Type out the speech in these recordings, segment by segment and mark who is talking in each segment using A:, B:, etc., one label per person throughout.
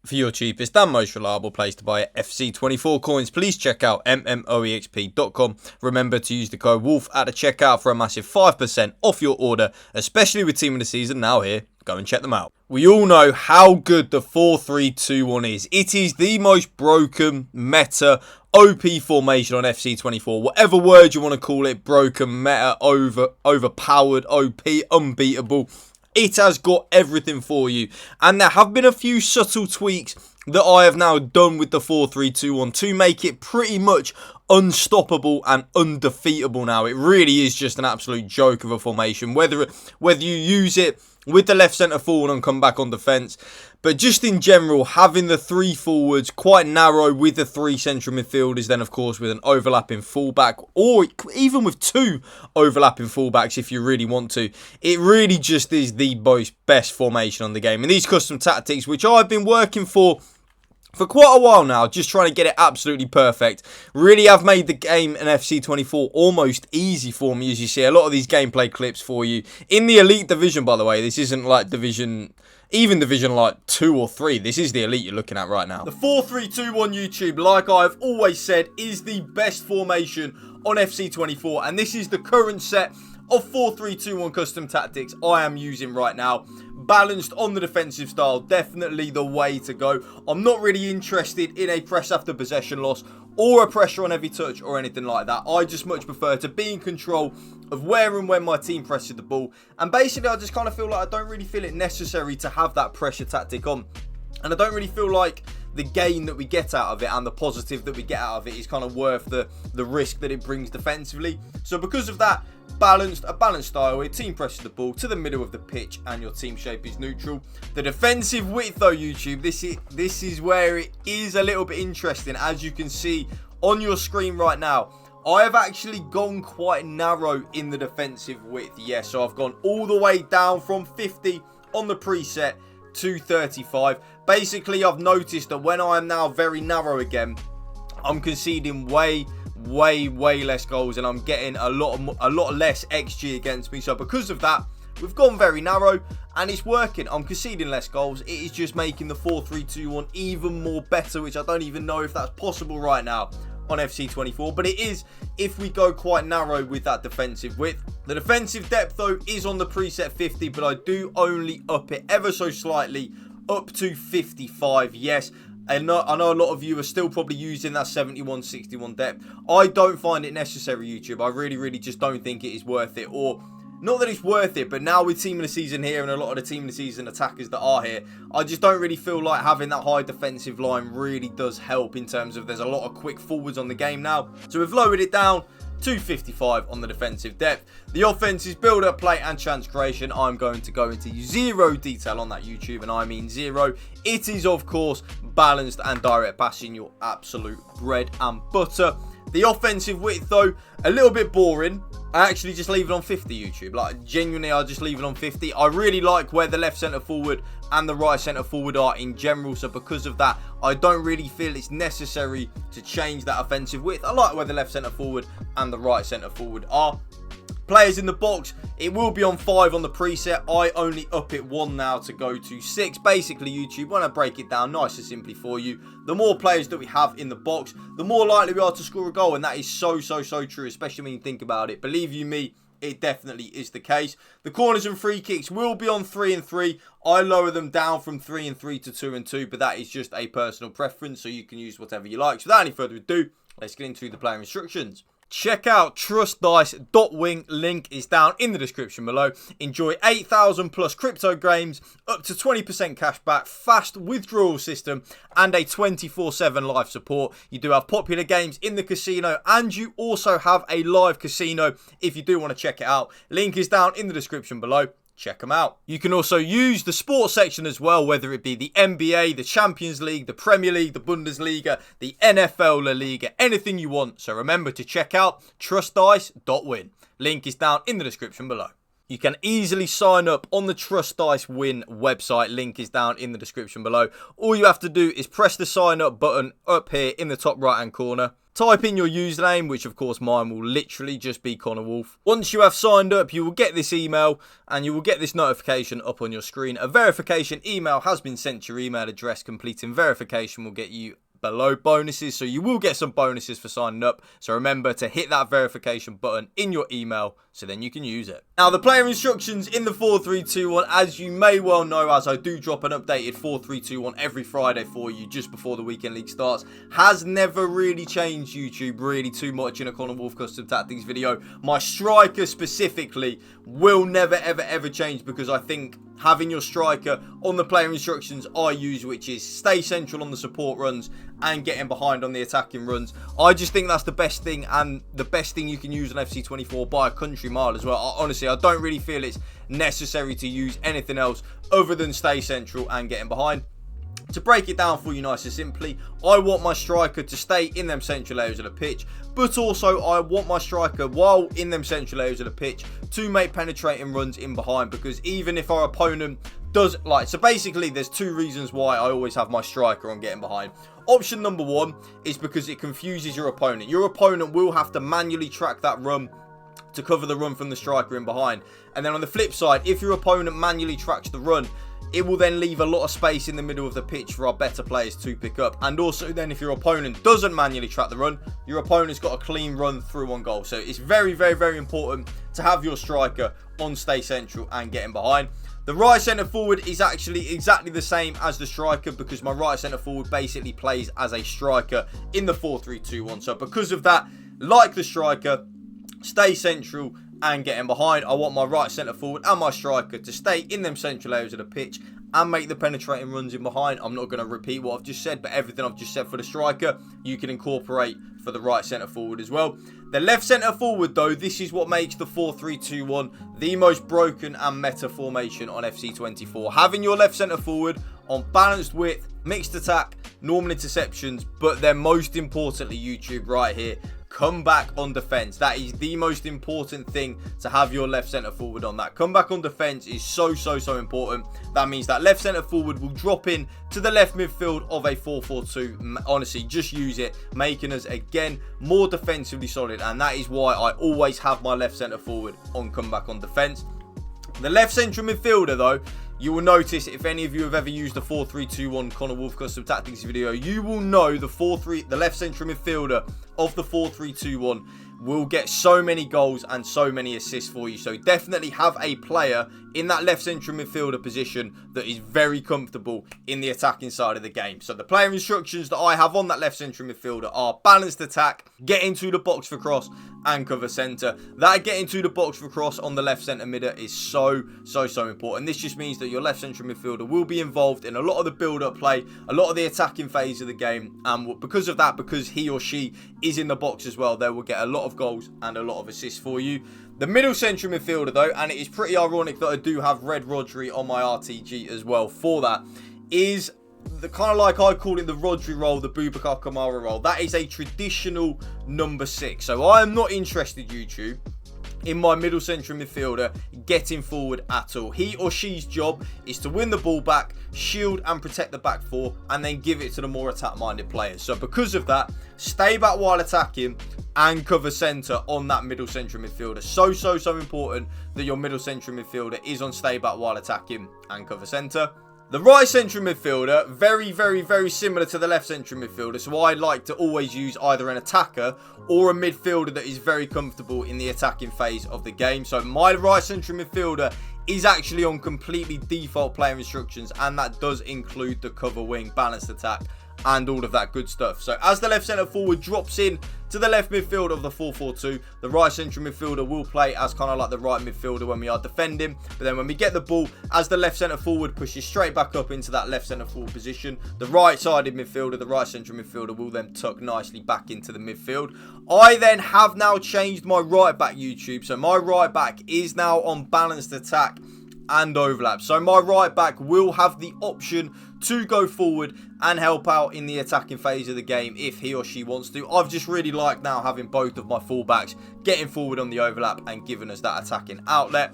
A: For your cheapest and most reliable place to buy FC24 coins, please check out mmoexp.com. Remember to use the code WOLF at the checkout for a massive 5% off your order, especially with Team of the Season now here. Go and check them out. We all know how good the 4-3-2-1 is. It is the most broken, meta, OP formation on FC24. Whatever word you want to call it, broken, meta, overpowered, OP, unbeatable. It has got everything for you. And there have been a few subtle tweaks that I have now done with the 4-3-2-1 to make it pretty much unstoppable and undefeatable now. It really is just an absolute joke of a formation. Whether you use it with the left centre forward and come back on defence. But just in general, having the three forwards quite narrow with the three central midfielders, then of course with an overlapping fullback, or even with two overlapping fullbacks if you really want to. It really just is the best formation on the game. And these custom tactics, which I've been working for quite a while now, just trying to get it absolutely perfect, really have made the game in FC24 almost easy for me, as you see a lot of these gameplay clips for you. In the Elite Division, by the way, this isn't like Division like 2 or 3. This is the Elite you're looking at right now. The 4-3-2-1 YouTube, like I've always said, is the best formation on FC24, and this is the current set of 4-3-2-1 custom tactics I am using right now. Balanced on the defensive style, definitely the way to go. I'm not really interested in a press after possession loss or a pressure on every touch or anything like that. I just much prefer to be in control of where and when my team presses the ball. And basically, I just kind of feel like I don't really feel it necessary to have that pressure tactic on. And I don't really feel like the gain that we get out of it and the positive that we get out of it is kind of worth the risk that it brings defensively. So because of that, a balanced style where your team presses the ball to the middle of the pitch and your team shape is neutral. The defensive width though, YouTube, this is where it is a little bit interesting. As you can see on your screen right now, I have actually gone quite narrow in the defensive width. Yes, so I've gone all the way down from 50 on the preset to 35. Basically, I've noticed that when I am now very narrow again, I'm conceding way less goals, and I'm getting a lot less XG against me. So because of that, we've gone very narrow and it's working. I'm conceding less goals. It is just making the 4-3-2-1 even more better, which I don't even know if that's possible right now on FC24, but it is if we go quite narrow with that defensive width. The defensive depth though is on the preset 50, but I do only up it ever so slightly up to 55. Yes, I know a lot of you are still probably using that 71-61 depth. I don't find it necessary, YouTube. I really just don't think it is worth it. Or not that it's worth it, but now with Team of the Season here and a lot of the Team of the Season attackers that are here, I just don't really feel like having that high defensive line really does help in terms of there's a lot of quick forwards on the game now. So we've lowered it down to 55 on the defensive depth. The offense is build up, play and chance creation. I'm going to go into zero detail on that, YouTube, and I mean zero. It is of course balanced and direct passing, your absolute bread and butter. The offensive width though, a little bit boring. I actually just leave it on 50, YouTube. Like, genuinely, I just leave it on 50. I really like where the left centre forward and the right centre forward are in general. So because of that, I don't really feel it's necessary to change that offensive width. I like where the left centre forward and the right centre forward are. Players in the box, it will be on 5 on the preset. I only up it 1 now to go to 6. Basically, YouTube, when I break it down nice and simply for you, the more players that we have in the box, the more likely we are to score a goal. And that is so true, especially when you think about it. Believe you me, it definitely is the case. The corners and free kicks will be on 3 and 3. I lower them down from 3 and 3 to 2 and 2, but that is just a personal preference, so you can use whatever you like. So without any further ado, let's get into the player instructions. Check out trustdice.wing, link is down in the description below. Enjoy 8,000 plus crypto games, up to 20% cash back, fast withdrawal system, and a 24/7 live support. You do have popular games in the casino, and you also have a live casino if you do want to check it out. Link is down in the description below. Check them out. You can also use the sports section as well, whether it be the NBA, the Champions League, the Premier League, the Bundesliga, the NFL La Liga, anything you want. So remember to check out trustdice.win. Link is down in the description below. You can easily sign up on the Trust Dice Win website. Link is down in the description below. All you have to do is press the sign up button up here in the top right hand corner. Type in your username, which of course mine will literally just be Connor Woolf. Once you have signed up, you will get this email and you will get this notification up on your screen. A verification email has been sent to your email address. Completing verification will get you below bonuses, so you will get some bonuses for signing up. So remember to hit that verification button in your email so then you can use it. Now, the player instructions in the 4-3-2-1, as you may well know, as I do drop an updated 4-3-2-1 every Friday for you just before the weekend league starts, has never really changed, YouTube, really too much in a Connor Woolf custom tactics video. My striker specifically will never ever change, because I think having your striker on the player instructions I use, which is stay central on the support runs and getting behind on the attacking runs, I just think that's the best thing, and the best thing you can use on FC24 by a country mile as well. Honestly, I don't really feel it's necessary to use anything else other than stay central and getting behind. To break it down for you nice and simply, I want my striker to stay in them central areas of the pitch, but also I want my striker, while in them central areas of the pitch, to make penetrating runs in behind, because even if our opponent does, so basically there's two reasons why I always have my striker on getting behind. Option number one is because it confuses your opponent. Your opponent will have to manually track that run to cover the run from the striker in behind. And then on the flip side, if your opponent manually tracks the run, it will then leave a lot of space in the middle of the pitch for our better players to pick up. And also then, if your opponent doesn't manually track the run, your opponent's got a clean run through on goal. So it's very important to have your striker on stay central and getting behind. The right centre forward is actually exactly the same as the striker, because my right centre forward basically plays as a striker in the 4-3-2-1. So because of that, like the striker, stay central and getting behind, I want my right centre forward and my striker to stay in them central areas of the pitch and make the penetrating runs in behind. I'm not going to repeat what I've just said, but everything I've just said for the striker, you can incorporate for the right centre forward as well. The left centre forward, though, this is what makes the 4-3-2-1 the most broken and meta formation on FC24. Having your left centre forward on balanced width, mixed attack, normal interceptions, but then most importantly, YouTube, right here, comeback on defense. That is the most important thing, to have your left centre forward on that. Comeback on defense is so important. That means that left centre forward will drop in to the left midfield of a 4-4-2. Honestly, just use it, making us again more defensively solid, and that is why I always have my left centre forward on comeback on defense. The left central midfielder, though, you will notice, if any of you have ever used the 4-3-2-1 Connor Woolf custom tactics video, you will know the left central midfielder of the 4-3-2-1 will get so many goals and so many assists for you. So definitely have a player in that left central midfielder position that is very comfortable in the attacking side of the game. So the player instructions that I have on that left central midfielder are balanced attack, get into the box for cross, and cover centre. That get into the box for cross on the left centre midder is so important. This just means that your left central midfielder will be involved in a lot of the build-up play, a lot of the attacking phase of the game, and because of that, because he or she is in the box as well, they will get a lot of goals and a lot of assists for you. The middle central midfielder, though, and it is pretty ironic that I do have Red Rodri on my RTG as well for that, is the kind of, like I call it, the Rodri role, the Boubacar Kamara role. That is a traditional number 6. So I am not interested, YouTube, in my middle central midfielder getting forward at all. He or she's job is to win the ball back, shield and protect the back four, and then give it to the more attack-minded players. So because of that, stay back while attacking and cover centre on that middle central midfielder. So important that your middle central midfielder is on stay back while attacking and cover centre. The right central midfielder, very similar to the left central midfielder. So I like to always use either an attacker or a midfielder that is very comfortable in the attacking phase of the game. So my right central midfielder is actually on completely default player instructions, and that does include the cover wing, balanced attack, and all of that good stuff. So as the left centre forward drops in to the left midfield of the 4-4-2, the right central midfielder will play as kind of like the right midfielder when we are defending. But then when we get the ball, as the left centre forward pushes straight back up into that left centre forward position, the right-sided midfielder, the right central midfielder, will then tuck nicely back into the midfield. I then have now changed my right back, YouTube. So my right back is now on balanced attack and overlap. So my right back will have the option to go forward and help out in the attacking phase of the game if he or she wants to. I've just really liked now having both of my fullbacks getting forward on the overlap and giving us that attacking outlet.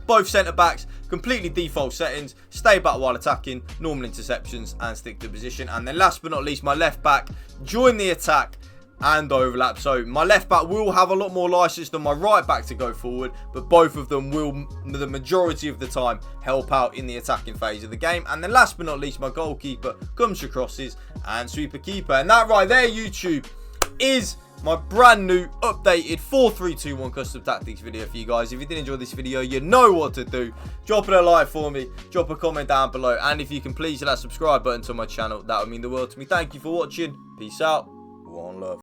A: Both centre-backs, completely default settings, stay back while attacking, normal interceptions, and stick to position. And then last but not least, my left-back, join the attack and overlap. So my left back will have a lot more license than my right back to go forward, but both of them will, the majority of the time, help out in the attacking phase of the game. And then last but not least, my goalkeeper comes for crosses and sweeper keeper. And that right there, YouTube, is my brand new updated 4-3-2-1 custom tactics video for you guys. If you did enjoy this video, you know what to do. Drop it a like for me, drop a comment down below, and if you can please hit that subscribe button to my channel, that would mean the world to me. Thank you for watching. Peace out. One love.